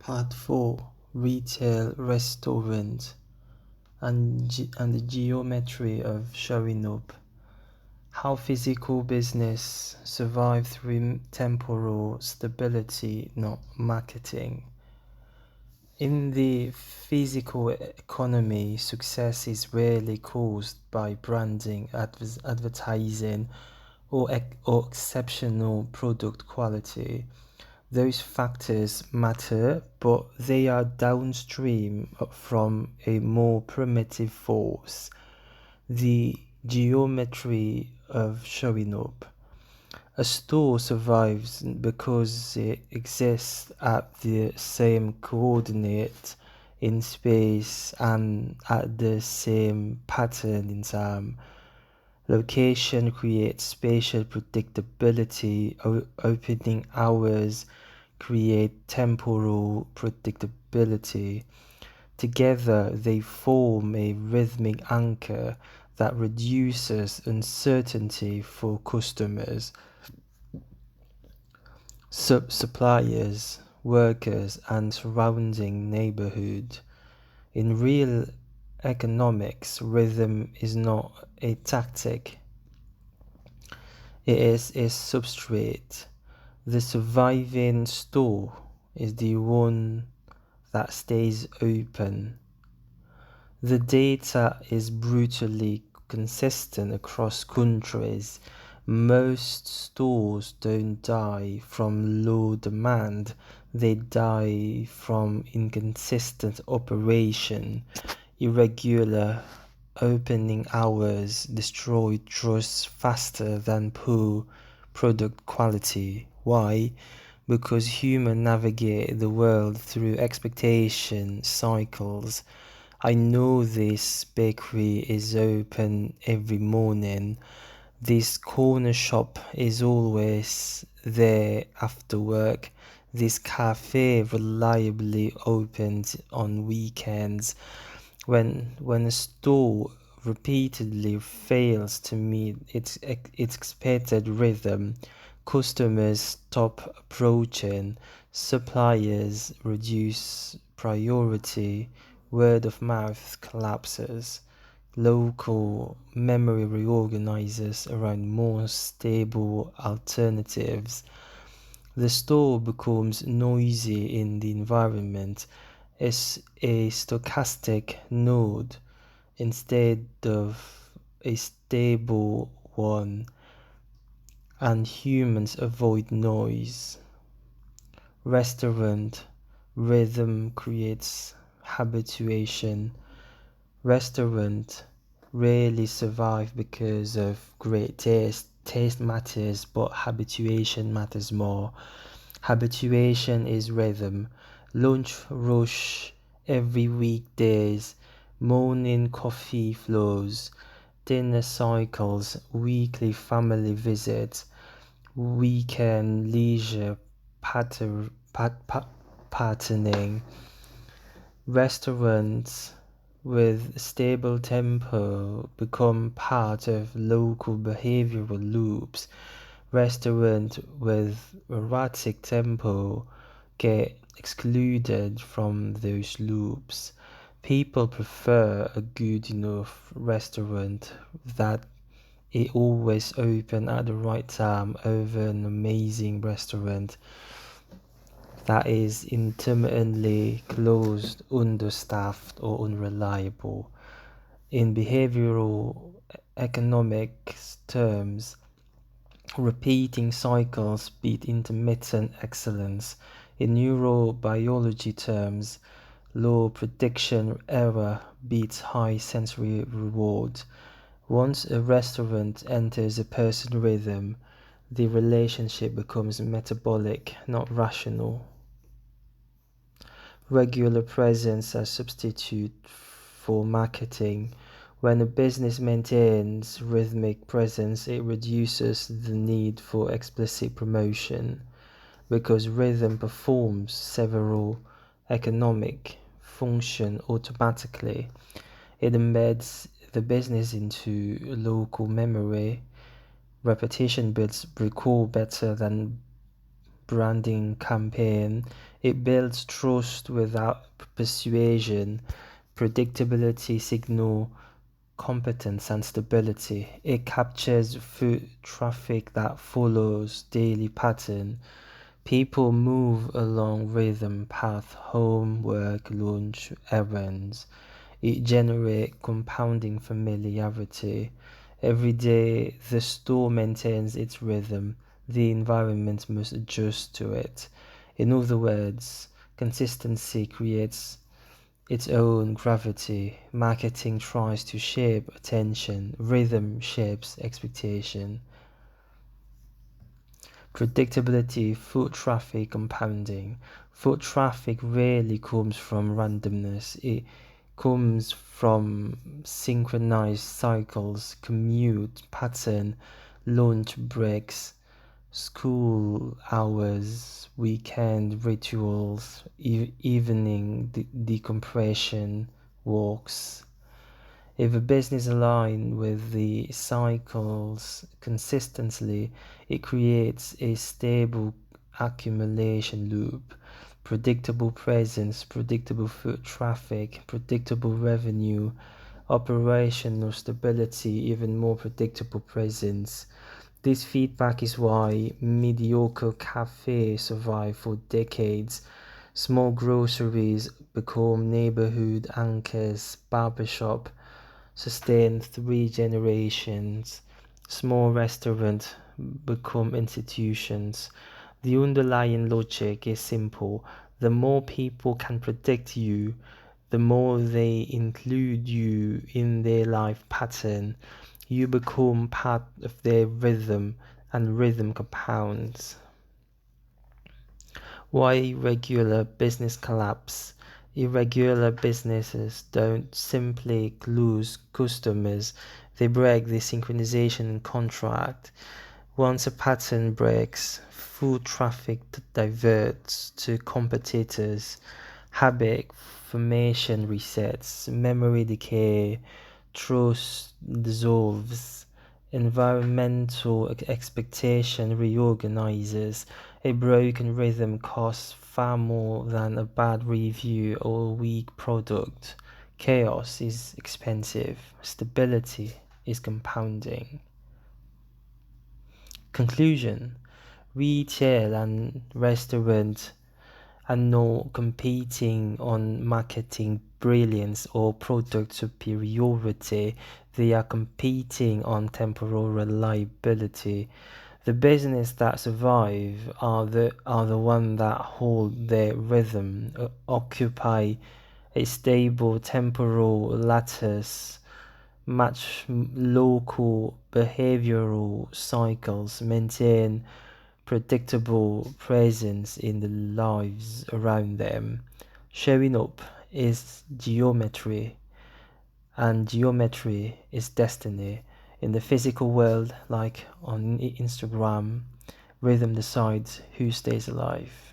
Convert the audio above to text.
Part 4: Retail, Restaurant, and the Geometry of Showing Up. How physical business survive through temporal stability, not marketing. In the physical economy, success is rarely caused by branding, advertising, or exceptional product quality. Those factors matter, but they are downstream from a more primitive force, the geometry of showing up. A store survives because it exists at the same coordinate in space and at the same pattern in time. Location creates spatial predictability, opening hours create temporal predictability. Together, they form a rhythmic anchor that reduces uncertainty for customers, suppliers, workers, and surrounding neighborhood. In real economics, rhythm is not a tactic, it is a substrate. The surviving store is the one that stays open. The data is brutally consistent across countries. Most stores don't die from low demand, they die from inconsistent operation. Irregular opening hours destroy trust faster than poor product quality. Why? Because humans navigate the world through expectation cycles. I know this bakery is open every morning. This corner shop is always there after work. This cafe reliably opens on weekends. When a store repeatedly fails to meet its expected rhythm, customers stop approaching, suppliers reduce priority, word of mouth collapses, local memory reorganizes around more stable alternatives. The store becomes noisy in the environment, is a stochastic node instead of a stable one, and humans avoid noise. Restaurant rhythm creates habituation. Restaurant rarely survive because of great taste. Taste matters, but habituation matters more. Habituation is rhythm. Lunch rush every weekdays. Morning coffee flows. Dinner cycles. Weekly family visits. Weekend leisure patterning. Restaurants with stable tempo become part of local behavioral loops. Restaurants with erratic tempo get excluded from those loops. People prefer a good enough restaurant that it always open at the right time over an amazing restaurant that is intermittently closed, understaffed, or unreliable. In behavioral economics terms, repeating cycles beat intermittent excellence. In neurobiology terms, low prediction error beats high sensory reward. Once a restaurant enters a person's rhythm, the relationship becomes metabolic, not rational. Regular presence as substitute for marketing. When a business maintains rhythmic presence, it reduces the need for explicit promotion because rhythm performs several economic functions automatically. It embeds the business into local memory. Repetition builds recall better than branding campaign. It builds trust without persuasion. Predictability signal competence and stability. It captures foot traffic that follows daily pattern. People move along rhythm path, home, work, lunch, errands. It generates compounding familiarity. Every day the store maintains its rhythm. The environment must adjust to it. In other words, consistency creates its own gravity. Marketing tries to shape attention. Rhythm shapes expectation. Predictability, foot traffic compounding. Foot traffic rarely comes from randomness. It comes from synchronized cycles, commute pattern, lunch breaks, school hours, weekend rituals, evening decompression walks. If a business aligns with the cycles consistently, it creates a stable accumulation loop. Predictable presence, predictable foot traffic, predictable revenue, operational stability, even more predictable presence. This feedback is why mediocre cafes survive for decades. Small groceries become neighborhood anchors, barbershop sustain 3 generations. Small restaurants become institutions. The underlying logic is simple. The more people can predict you, the more they include you in their life pattern. You become part of their rhythm, and rhythm compounds. Why regular business collapse? Irregular businesses don't simply lose customers, they break the synchronization contract. Once a pattern breaks, foot traffic diverts to competitors, habit formation resets, memory decay, trust dissolves, environmental expectation reorganizes. A broken rhythm costs far more than a bad review or a weak product. Chaos is expensive. Stability is compounding. Conclusion: retail and restaurant are not competing on marketing brilliance or product superiority. They are competing on temporal reliability. The business that survive are the one that hold their rhythm, occupy a stable temporal lattice, match local behavioral cycles, maintain predictable presence in the lives around them. Showing up is geometry, and geometry is destiny. In the physical world, like on Instagram, rhythm decides who stays alive.